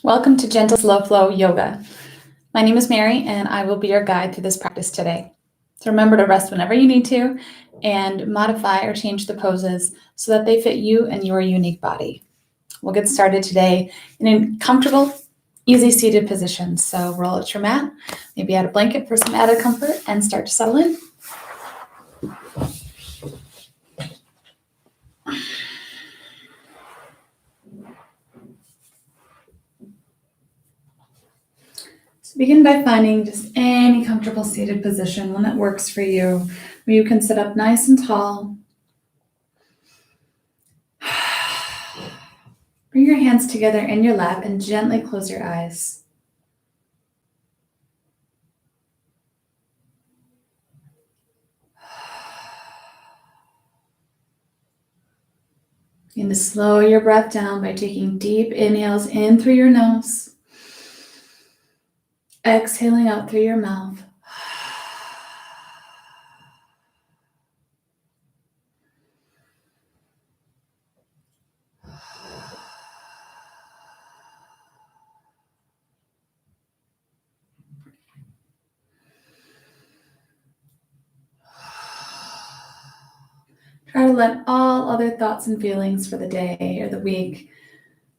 Welcome to Gentle Slow Flow Yoga. My name is Mary, and I will be your guide through this practice today. So remember to rest whenever you need to and modify or change the poses so that they fit you and your unique body. We'll get started today in a comfortable, easy seated position. So roll out your mat, maybe add a blanket for some added comfort, and start to settle in. So begin by finding just any comfortable seated position, one that works for you, where you can sit up nice and tall. Bring your hands together in your lap and gently close your eyes. Begin to slow your breath down by taking deep inhales in through your nose, exhaling out through your mouth. Try to let all other thoughts and feelings for the day or the week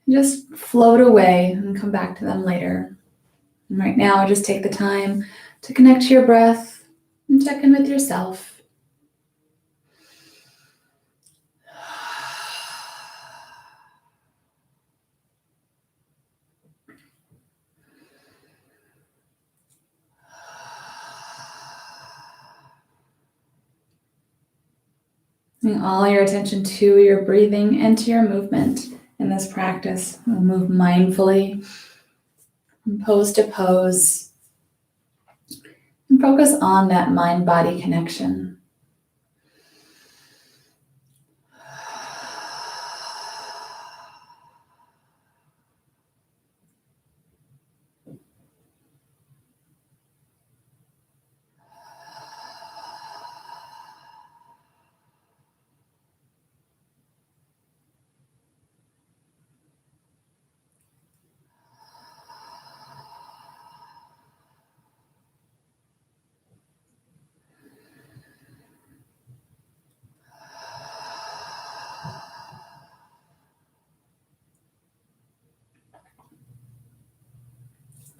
just float away and come back to them later. And right now, just take the time to connect to your breath and check in with yourself. Bring all your attention to your breathing and to your movement in this practice. We'll move mindfully from pose to pose and focus on that mind-body connection.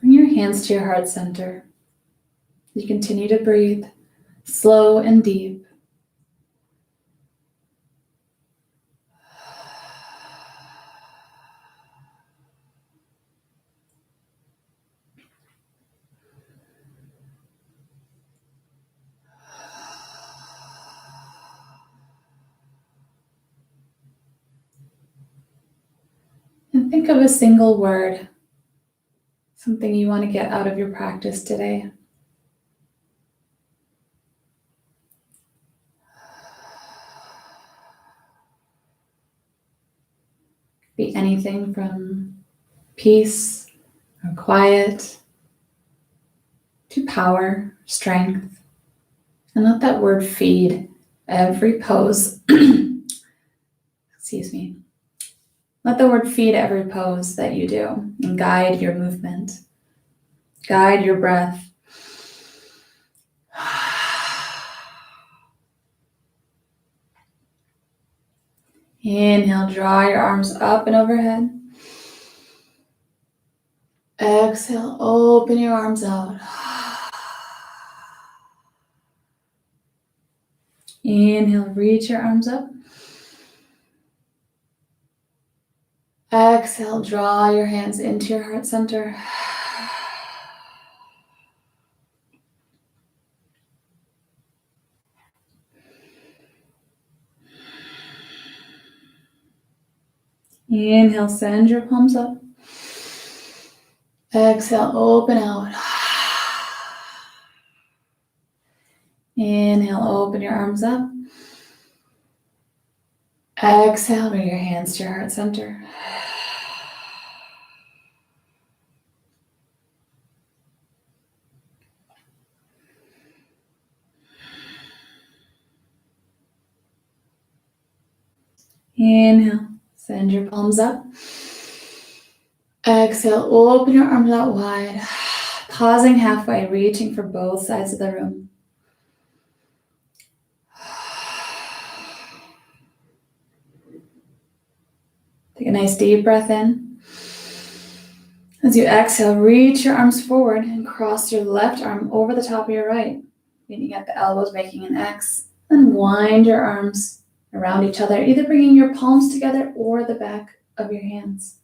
Bring your hands to your heart center. You continue to breathe slow and deep. And think of a single word, something you want to get out of your practice today. Be anything from peace or quiet to power, strength, and let that word feed every pose. Excuse me. Let the word feed every pose that you do and guide your movement, guide your breath. Inhale, draw your arms up and overhead. Exhale, open your arms out. Inhale, reach your arms up. Exhale, draw your hands into your heart center. Inhale, send your palms up. Exhale, open out. Inhale, open your arms up. Exhale, bring your hands to your heart center. Inhale, send your palms up. Exhale, open your arms out wide. Pausing halfway, reaching for both sides of the room. Take a nice deep breath in. As you exhale, reach your arms forward and cross your left arm over the top of your right, meeting at the elbows, making an X. Then wind your arms around each other, either bringing your palms together or the back of your hands.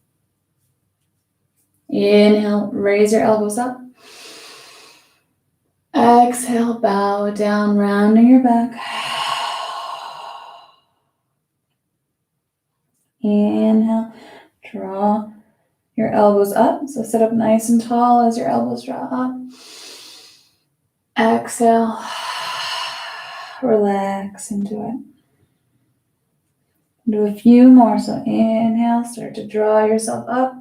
Inhale, raise your elbows up. Exhale, bow down, rounding your back. Inhale, draw your elbows up. So sit up nice and tall as your elbows draw up. Exhale, relax into it. Do a few more. So inhale, start to draw yourself up.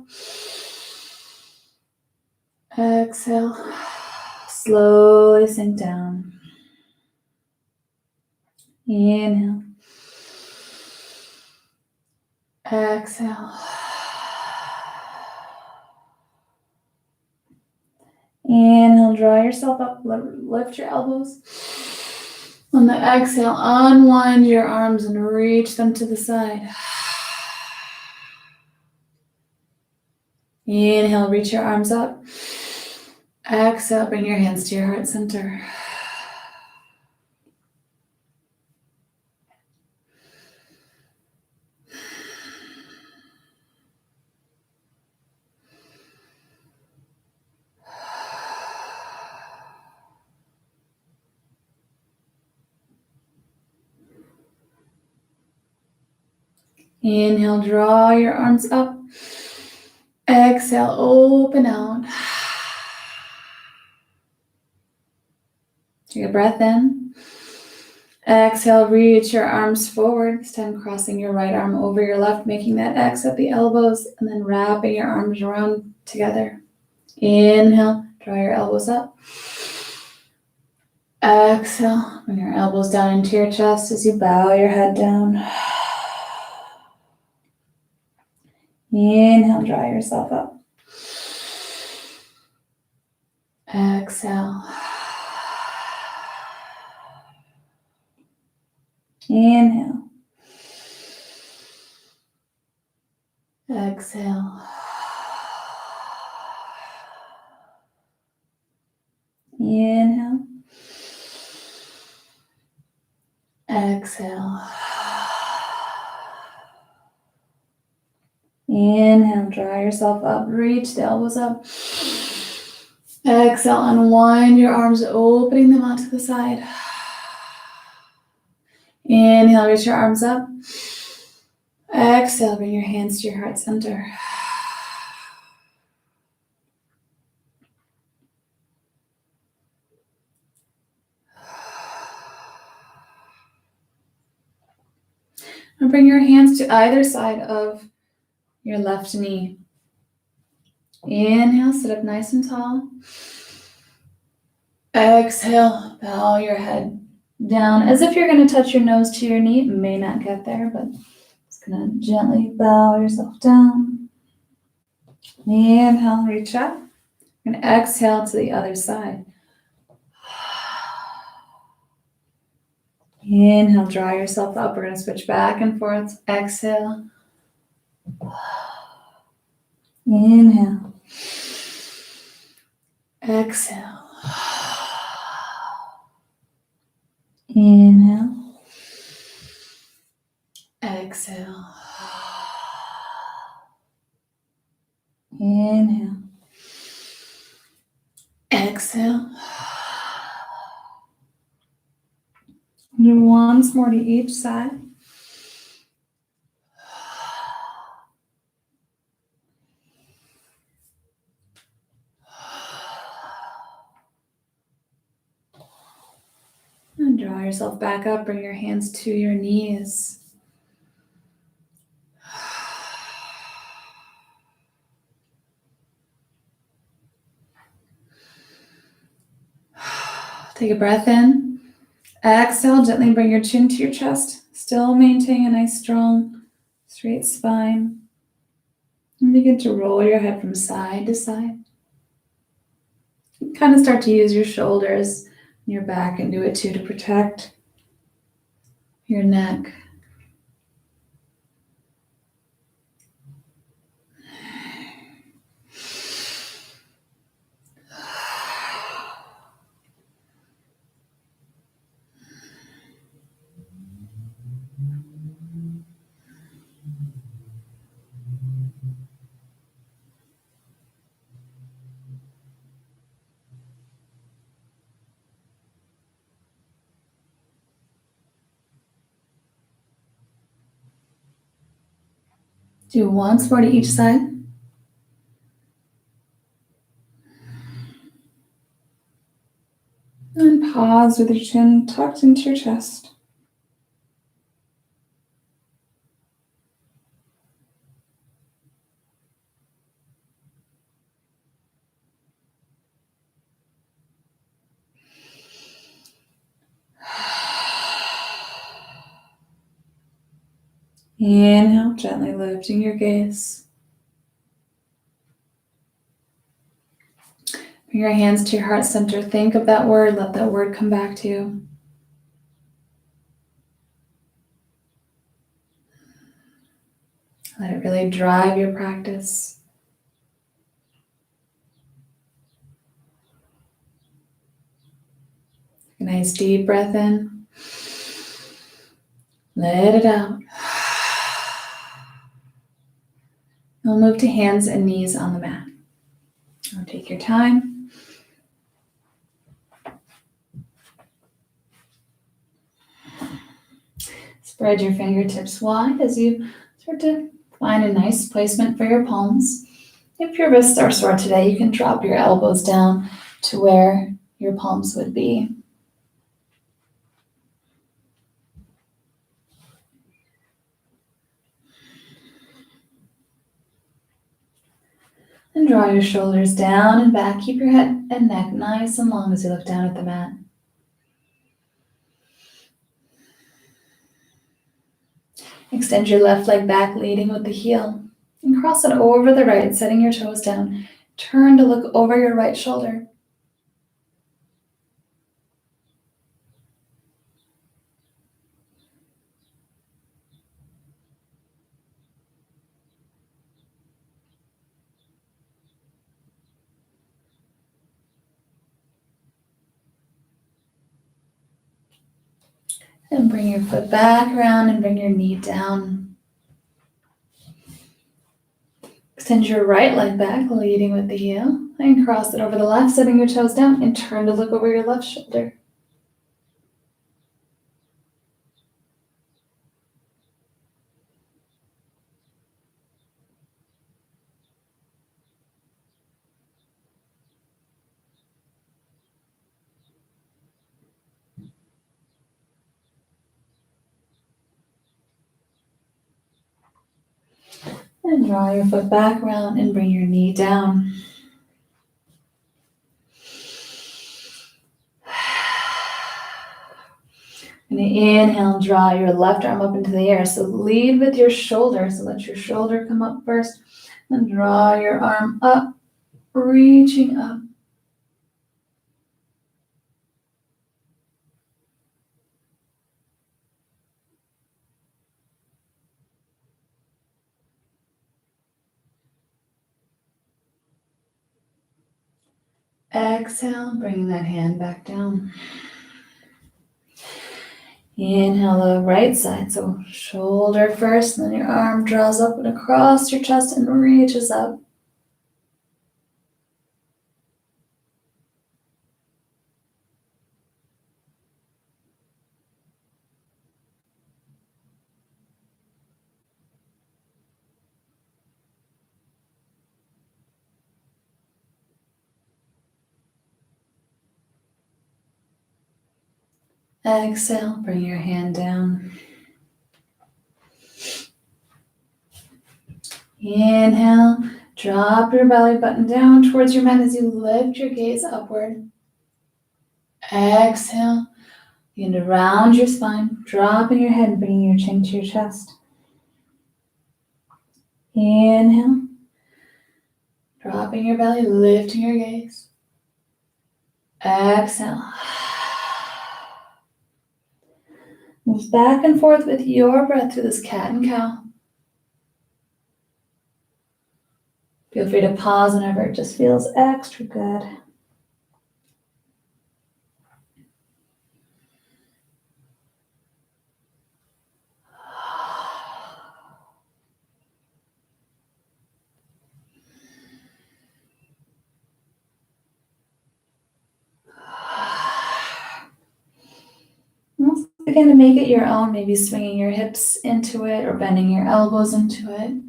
Exhale, slowly sink down. Inhale. Exhale. Inhale, draw yourself up, lift your elbows. On the exhale, unwind your arms and reach them to the side. Inhale, reach your arms up. Exhale, bring your hands to your heart center. Inhale, draw your arms up. Exhale, open out. Take a breath in. Exhale, reach your arms forward. This time crossing your right arm over your left, making that X at the elbows, and then wrapping your arms around together. Inhale, draw your elbows up. Exhale, bring your elbows down into your chest as you bow your head down. Inhale, draw yourself up. Exhale. Inhale. Exhale. Inhale. Exhale. Inhale, draw yourself up, reach the elbows up. Exhale, unwind your arms, opening them out to the side. Inhale, reach your arms up. Exhale, bring your hands to your heart center. And bring your hands to either side of your left knee. Inhale, sit up nice and tall. Exhale, bow your head down as if you're going to touch your nose to your knee. It may not get there, but just going to gently bow yourself down. Inhale, reach up. And exhale to the other side. Inhale, draw yourself up. We're going to switch back and forth. Exhale. Inhale. Exhale. Inhale. Exhale. Inhale. Exhale. Do once more to each side. And draw yourself back up. Bring your hands to your knees. Take a breath in. Exhale, gently bring your chin to your chest. Still maintain a nice, strong, straight spine. And begin to roll your head from side to side. Kind of start to use your shoulders and your back and do it too to protect your neck. Do once more to each side. And pause with your chin tucked into your chest. Inhale, gently lifting your gaze. Bring your hands to your heart center. Think of that word. Let that word come back to you. Let it really drive your practice. A nice deep breath in. Let it out. We'll move to hands and knees on the mat. Now take your time. Spread your fingertips wide as you start to find a nice placement for your palms. If your wrists are sore today, you can drop your elbows down to where your palms would be. And draw your shoulders down and back. Keep your head and neck nice and long as you look down at the mat. Extend your left leg back, leading with the heel. And cross it over the right, setting your toes down. Turn to look over your right shoulder. And bring your foot back around and bring your knee down. Extend your right leg back, leading with the heel. And cross it over the left, setting your toes down. And turn to look over your left shoulder. And draw your foot back around and bring your knee down. And inhale, draw your left arm up into the air. So lead with your shoulder. So let your shoulder come up first. Then draw your arm up, reaching up. Exhale, bringing that hand back down. Inhale the right side, so shoulder first, and then your arm draws up and across your chest and reaches up. Exhale, bring your hand down. Inhale, drop your belly button down towards your mat as you lift your gaze upward. Exhale, begin to round your spine, dropping your head, bringing your chin to your chest. Inhale, Dropping your belly, lifting your gaze. Exhale. Move back and forth with your breath through this cat and cow. Feel free to pause whenever it just feels extra good. Begin to make it your own, maybe swinging your hips into it or bending your elbows into it.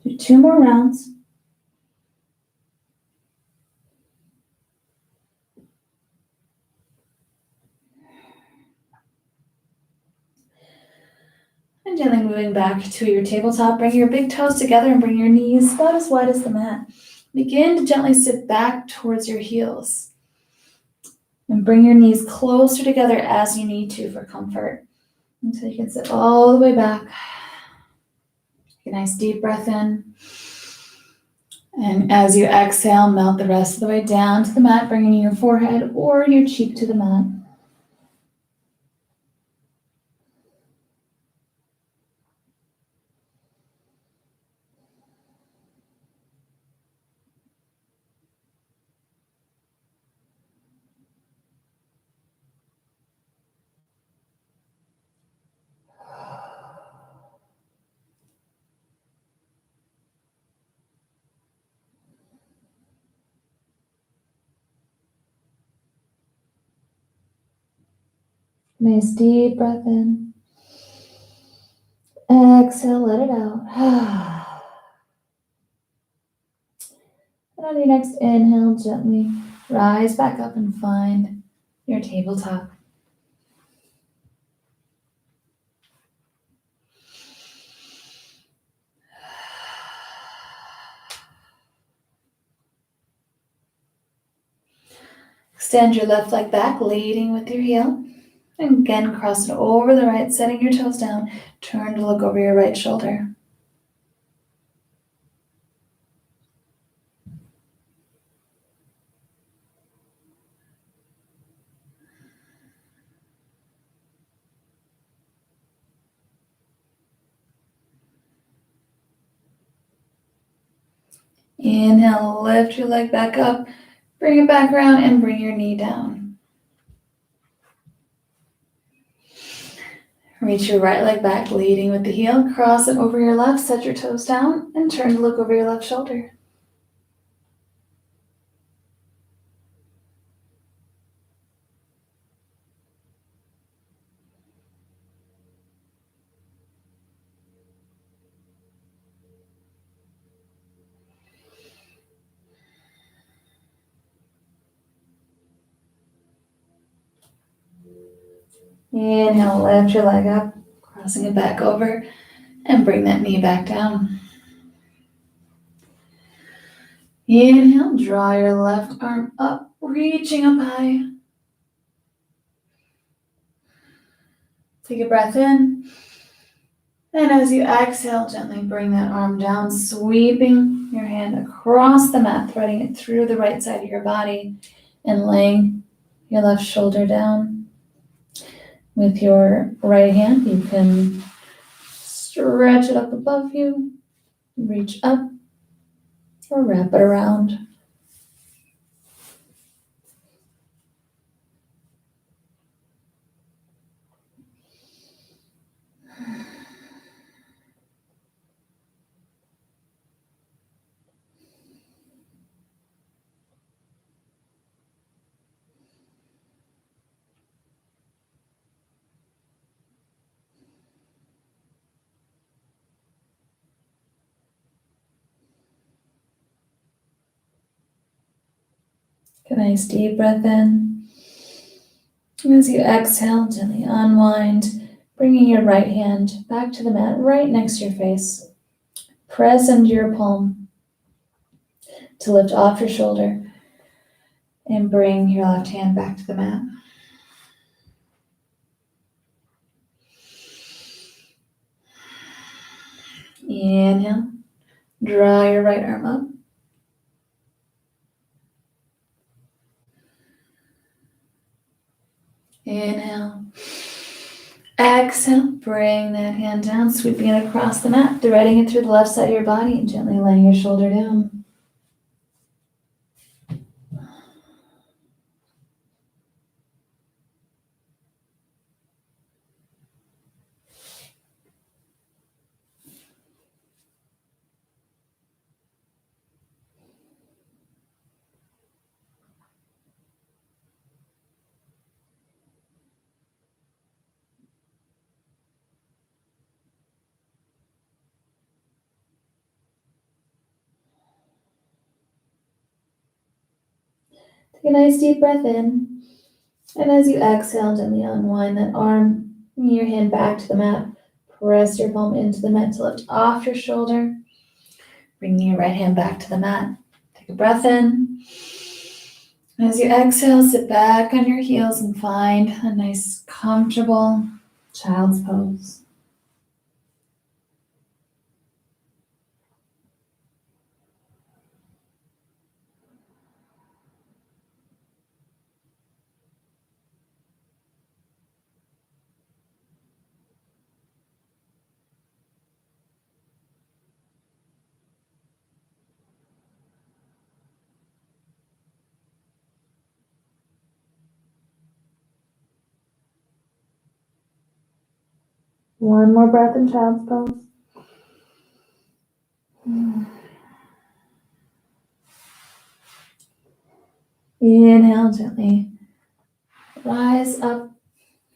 Do 2 more rounds. And gently moving back to your tabletop, bring your big toes together and bring your knees about as wide as the mat. Begin to gently sit back towards your heels. And bring your knees closer together as you need to for comfort. Until you can sit all the way back. Take a nice deep breath in. And as you exhale, melt the rest of the way down to the mat, bringing your forehead or your cheek to the mat. Nice deep breath in. Exhale, let it out. And on your next inhale, gently rise back up and find your tabletop. Extend your left leg back, leading with your heel. And again, cross it over the right, setting your toes down. Turn to look over your right shoulder. Inhale, lift your leg back up. Bring it back around and bring your knee down. Reach your right leg back, leading with the heel. Cross it over your left, set your toes down, and turn to look over your left shoulder. Inhale, lift your leg up, crossing it back over, and bring that knee back down. Inhale, draw your left arm up, reaching up high. Take a breath in. And as you exhale, gently bring that arm down, sweeping your hand across the mat, threading it through the right side of your body, and laying your left shoulder down. With your right hand, you can stretch it up above you, reach up, or wrap it around. Take a nice deep breath in. And as you exhale, gently unwind, bringing your right hand back to the mat right next to your face. Press into your palm to lift off your shoulder and bring your left hand back to the mat. Inhale, draw your right arm up. Inhale. Exhale, bring that hand down, sweeping it across the mat, threading it through the left side of your body and gently laying your shoulder down. Take a nice deep breath in, and as you exhale, gently unwind that arm, bring your hand back to the mat. Press your palm into the mat to lift off your shoulder. Bring your right hand back to the mat. Take a breath in. And as you exhale, sit back on your heels and find a nice, comfortable child's pose. One more breath in child's pose. Inhale gently. Rise up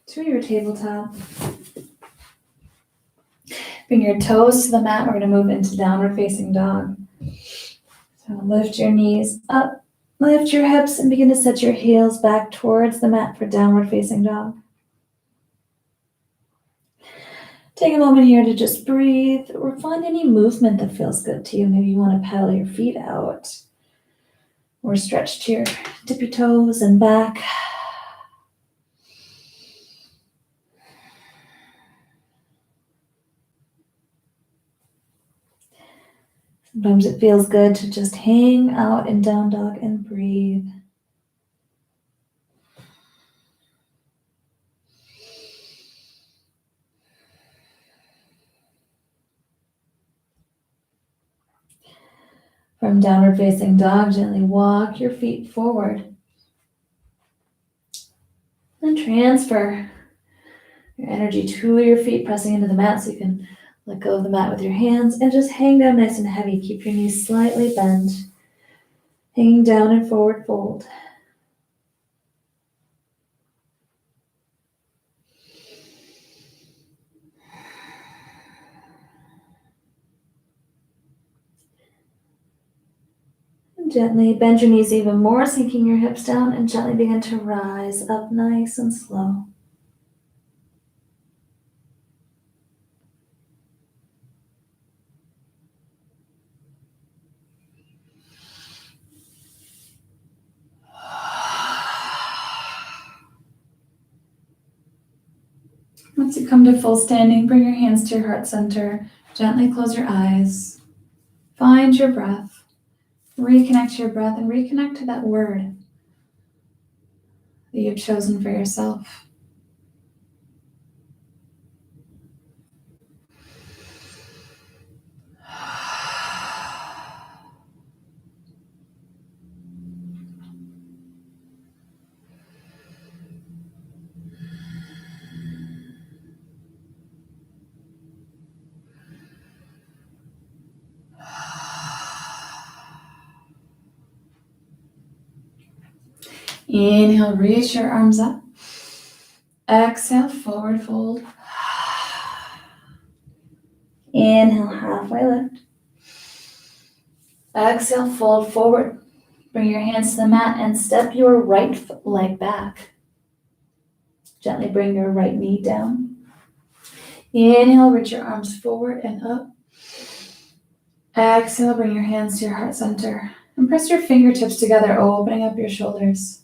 to your tabletop. Bring your toes to the mat. We're going to move into downward facing dog. So lift your knees up, lift your hips, and begin to set your heels back towards the mat for downward facing dog. Take a moment here to just breathe or find any movement that feels good to you. Maybe you want to pedal your feet out or stretch to your tippy toes and back. Sometimes it feels good to just hang out in down dog and breathe. From downward facing dog, gently walk your feet forward. And transfer your energy to your feet, pressing into the mat so you can let go of the mat with your hands and just hang down nice and heavy. Keep your knees slightly bent, hanging down in forward fold. And gently bend your knees even more, sinking your hips down, and gently begin to rise up nice and slow. Once you come to full standing, bring your hands to your heart center. Gently close your eyes. Find your breath. Reconnect to your breath and reconnect to that word that you've chosen for yourself. Inhale, reach your arms up. Exhale, forward fold. Inhale, halfway lift. Exhale, fold forward. Bring your hands to the mat and step your right leg back. Gently bring your right knee down. Inhale, reach your arms forward and up. Exhale, bring your hands to your heart center and press your fingertips together, opening up your shoulders.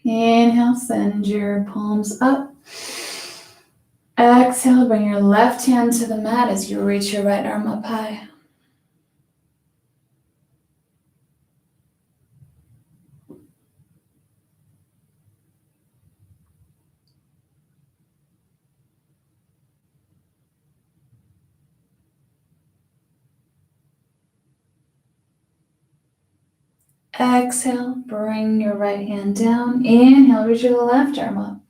Inhale, send your palms up. Exhale, bring your left hand to the mat as you reach your right arm up high. Exhale, bring your right hand down. Inhale, reach your left arm up.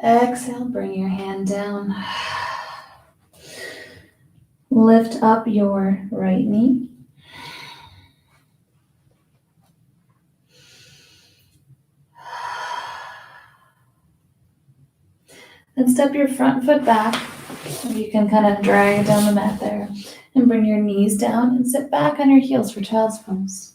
Exhale, bring your hand down. Lift up your right knee. Then step your front foot back. You can kind of drag it down the mat there. And bring your knees down and sit back on your heels for child's pose.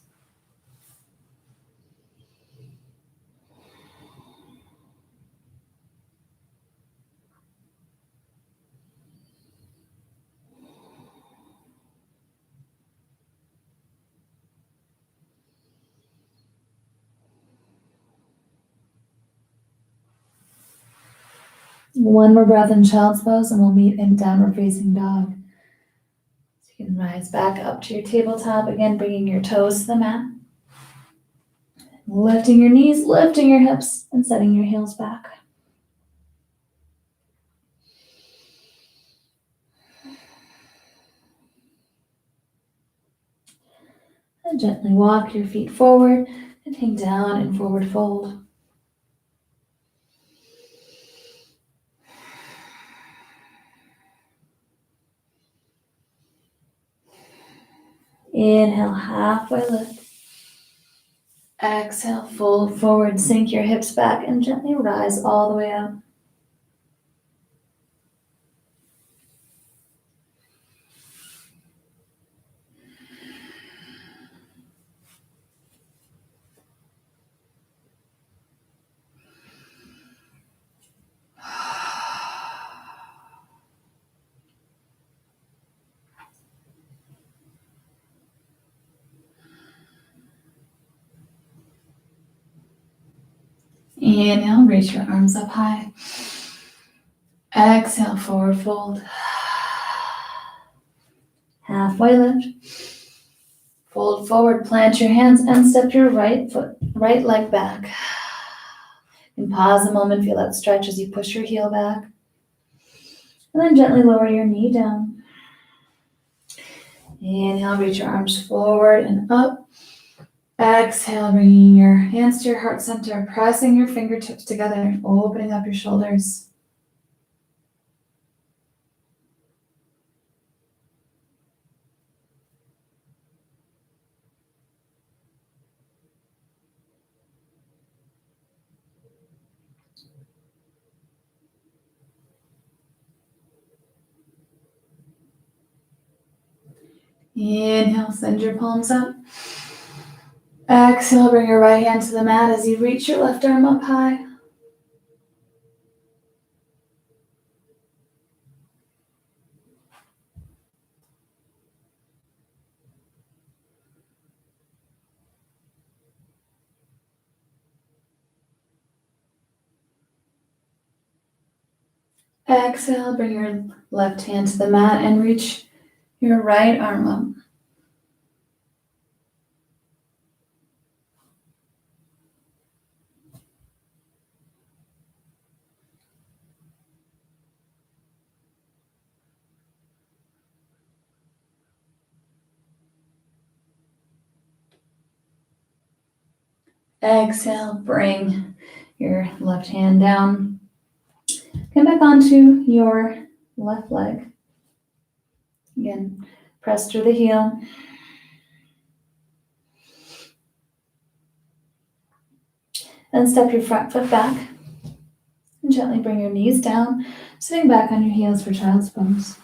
One more breath in child's pose and we'll meet in downward facing dog. So you can rise back up to your tabletop, again bringing your toes to the mat. Lifting your knees, lifting your hips, and setting your heels back. And gently walk your feet forward and hang down in forward fold. Inhale, halfway lift. Exhale, fold forward, sink your hips back, and gently rise all the way up. Inhale, reach your arms up high. Exhale, forward fold. Halfway lift. Fold forward, plant your hands, and step your right leg back. And pause a moment, feel that stretch as you push your heel back. And then gently lower your knee down. Inhale, reach your arms forward and up. Exhale, bringing your hands to your heart center, pressing your fingertips together, opening up your shoulders. Inhale, send your palms up. Exhale, bring your right hand to the mat as you reach your left arm up high. Exhale, bring your left hand to the mat and reach your right arm up. Exhale, bring your left hand down. Come back onto your left leg. Again, press through the heel. Then step your front foot back. And gently bring your knees down, sitting back on your heels for child's pose.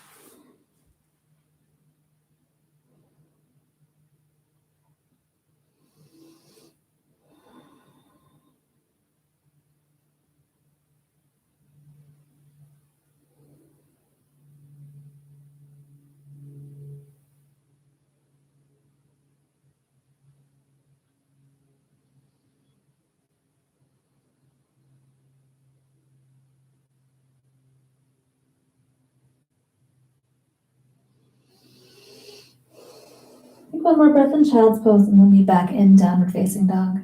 Take one more breath in child's pose and we'll be back in downward facing dog.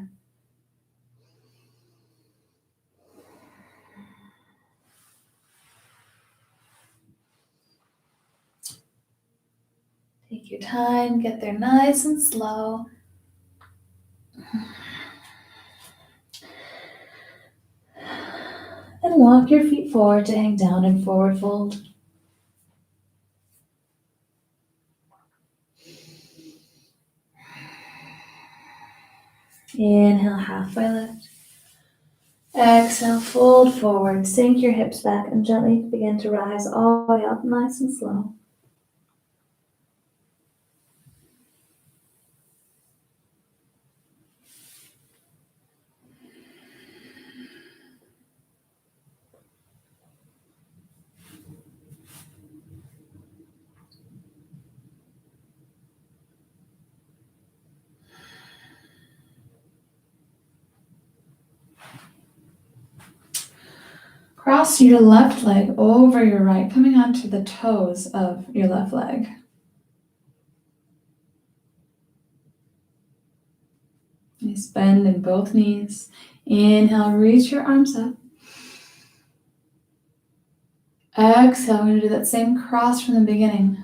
Take your time, get there nice and slow. And walk your feet forward to hang down in forward fold. Inhale, halfway lift. Exhale, fold forward. Sink your hips back and gently begin to rise all the way up, nice and slow. Cross your left leg over your right, coming onto the toes of your left leg. Nice bend in both knees. Inhale, reach your arms up. Exhale, we're going to do that same cross from the beginning.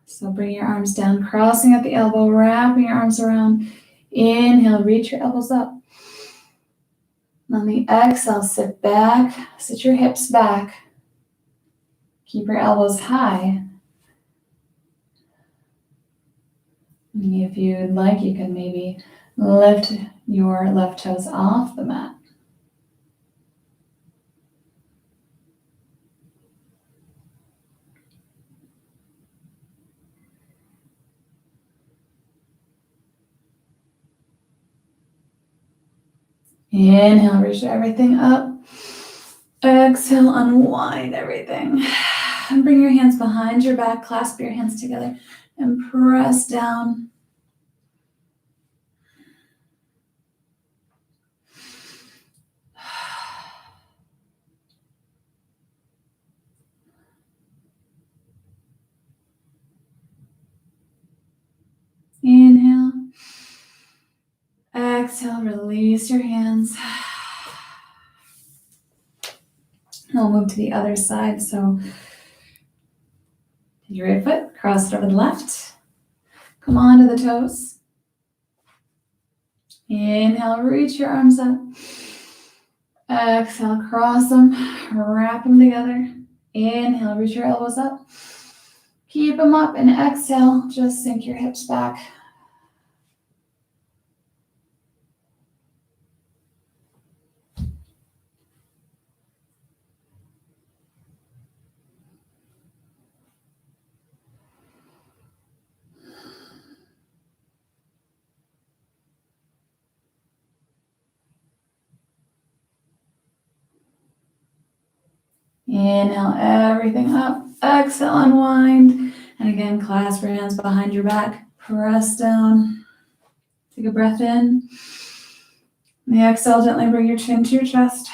So bring your arms down, crossing at the elbow, wrapping your arms around. Inhale, reach your elbows up. On the exhale, sit back, sit your hips back. Keep your elbows high. If you'd like, you can maybe lift your left toes off the mat. Inhale, reach everything up. Exhale, unwind everything. And bring your hands behind your back, clasp your hands together, and press down. Inhale. Exhale, release your hands. We'll move to the other side. So take your right foot, cross it over the left. Come on to the toes. Inhale, reach your arms up. Exhale, cross them, wrap them together. Inhale, reach your elbows up. Keep them up, and exhale, just sink your hips back. Inhale, everything up. Exhale, unwind. And again, clasp your hands behind your back. Press down. Take a breath in. And the exhale, gently bring your chin to your chest.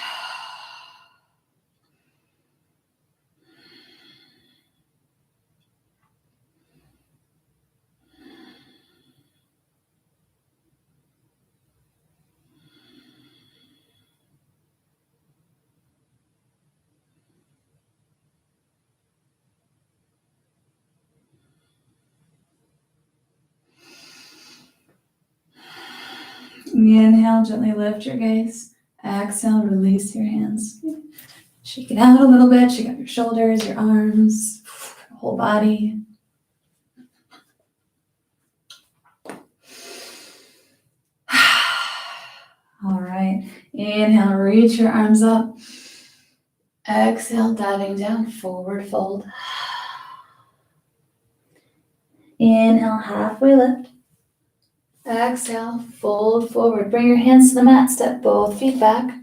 Inhale, gently lift your gaze. Exhale, release your hands. Shake it out a little bit. Shake out your shoulders, your arms, whole body. All right. Inhale, reach your arms up. Exhale, diving down, forward fold. Inhale, halfway lift. Exhale, fold forward. Bring your hands to the mat. Step both feet back.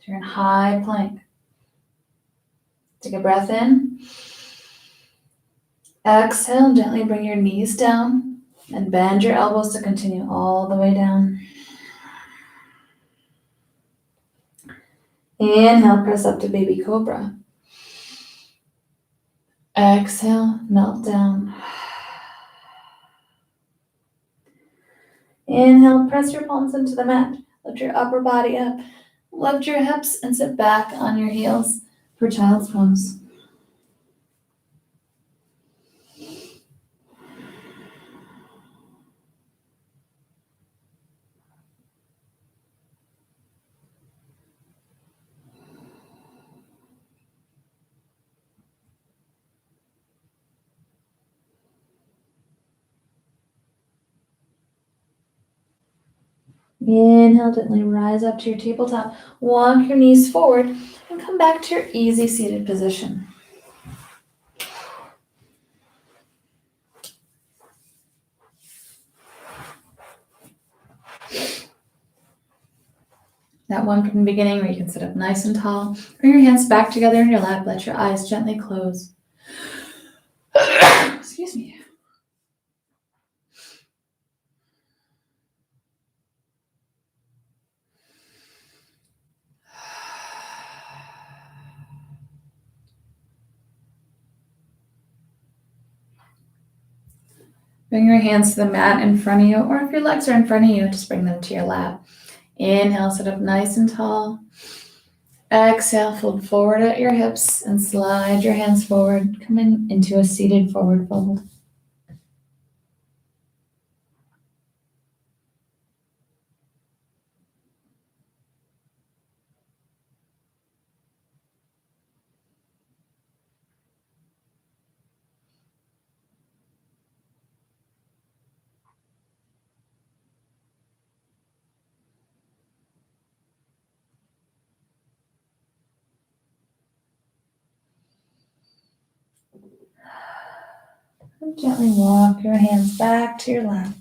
You're in high plank. Take a breath in. Exhale, gently bring your knees down and bend your elbows to continue all the way down. Inhale, press up to baby cobra. Exhale, melt down. Inhale, press your palms into the mat. Lift your upper body up. Lift your hips and sit back on your heels for child's pose. Inhale, gently rise up to your tabletop. Walk your knees forward and come back to your easy seated position. That one from the beginning where you can sit up nice and tall. Bring your hands back together in your lap. Let your eyes gently close. Excuse me. Bring your hands to the mat in front of you, or if your legs are in front of you, just bring them to your lap. Inhale, sit up nice and tall. Exhale, fold forward at your hips and slide your hands forward, coming into a seated forward fold. And gently walk your hands back to your lap.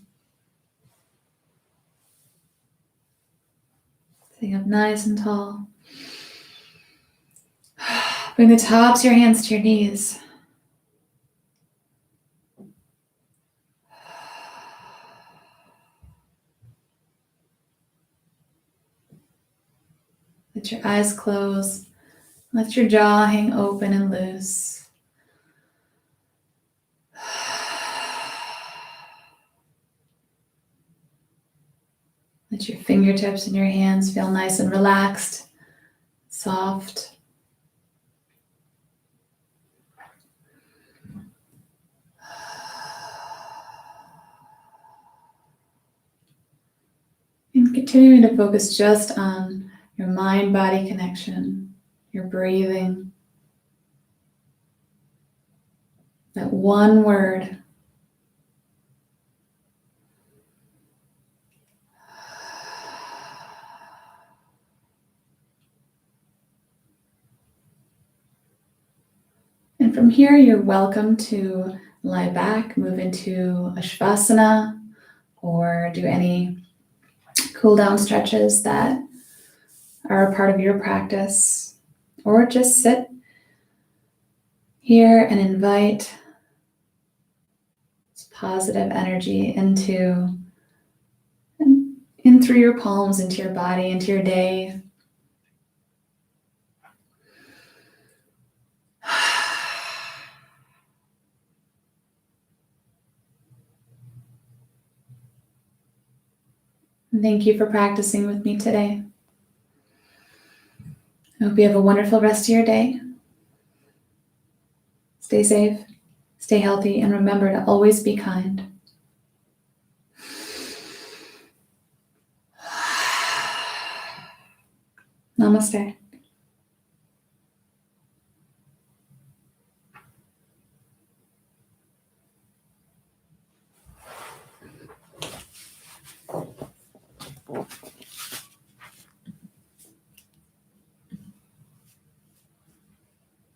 Sitting up nice and tall. Bring the tops of your hands to your knees. Let your eyes close. Let your jaw hang open and loose. Let your fingertips and your hands feel nice and relaxed, soft. And continuing to focus just on your mind-body connection, your breathing. That one word. And from here, you're welcome to lie back, move into a Shavasana, or do any cool down stretches that are a part of your practice, or just sit here and invite this positive energy into and in through your palms, into your body, into your day. Thank you for practicing with me today. I hope you have a wonderful rest of your day. Stay safe, stay healthy, and remember to always be kind. Namaste.